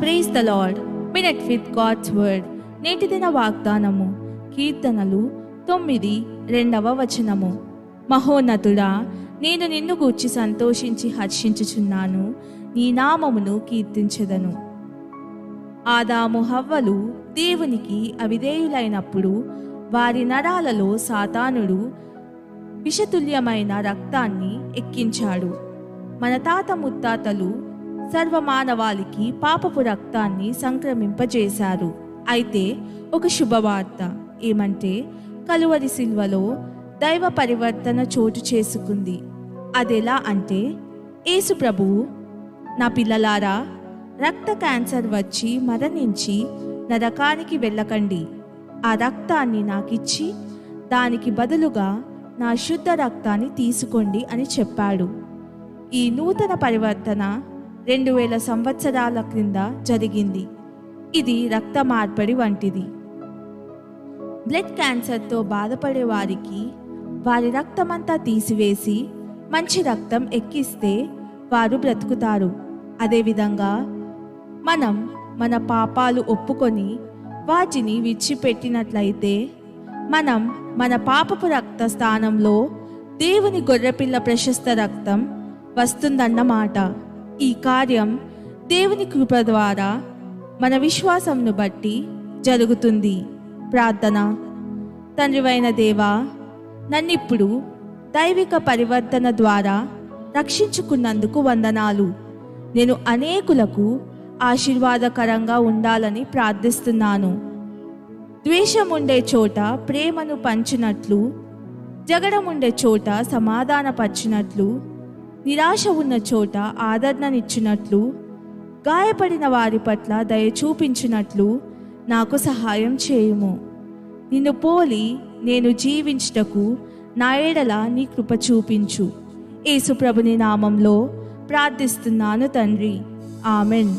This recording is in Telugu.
Praise the lord. Minute with God's word. నేటి దిన వాగ్దానము కీర్తనలు 9:2 మహోన్నతుడా, నేను నిన్ను గూర్చి సంతోషించి హర్షించుచున్నాను, నీ నామమును కీర్తించెదను. ఆదాము హవ్వలు దేవునికి అవిధేయులైనప్పుడు వారి నరాలలో సాతానుడు విషతుల్యమైన రక్తాన్ని ఎక్కించాడు. మన తాత ముత్తాతలు సర్వమానవాళికి పాపపు రక్తాన్ని సంక్రమింపజేశారు. అయితే ఒక శుభవార్త ఏమంటే, కలువరి సిల్వలో దైవ పరివర్తన చోటు చేసుకుంది. అదెలా అంటే, యేసు ప్రభువు, నా పిల్లలారా, రక్త క్యాన్సర్ వచ్చి మరణించి నరకానికి వెళ్ళకండి, ఆ రక్తాన్ని నాకిచ్చి దానికి బదులుగా నా శుద్ధ రక్తాన్ని తీసుకోండి అని చెప్పాడు. ఈ నూతన పరివర్తన 2000 సంవత్సరాల క్రింద జరిగింది. ఇది రక్త మార్పిడి వంటిది. బ్లడ్ క్యాన్సర్తో బాధపడే వారికి వారి రక్తమంతా తీసివేసి మంచి రక్తం ఎక్కిస్తే వారు బ్రతుకుతారు. అదేవిధంగా మనం మన పాపాలు ఒప్పుకొని వాటిని విడిచిపెట్టినట్లయితే మనం మన పాపపు రక్త స్థానంలో దేవుని గొర్రెపిల్ల ప్రశస్త రక్తం వస్తుందన్నమాట. ఈ కార్యం దేవుని కృప ద్వారా మన విశ్వాసంను బట్టి జరుగుతుంది. ప్రార్థన. తండ్రివైన దేవా, నన్నిప్పుడు దైవిక పరివర్తన ద్వారా రక్షించుకున్నందుకు వందనాలు. నేను అనేకులకు ఆశీర్వాదకరంగా ఉండాలని ప్రార్థిస్తున్నాను. ద్వేషం ఉండే చోట ప్రేమను పంచినట్లు, జగడం ఉండే చోట సమాధానపరిచినట్లు, నిరాశ ఉన్న చోట ఆదరణనిచ్చినట్లు, గాయపడిన వారి పట్ల దయ చూపించినట్లు నాకు సహాయం చేయుము. నిన్ను పోలి నేను జీవించుటకు నా ఎడల నీ కృప చూపించు. యేసు ప్రభుని నామంలో ప్రార్థిస్తున్నాను తండ్రి. ఆమెన్.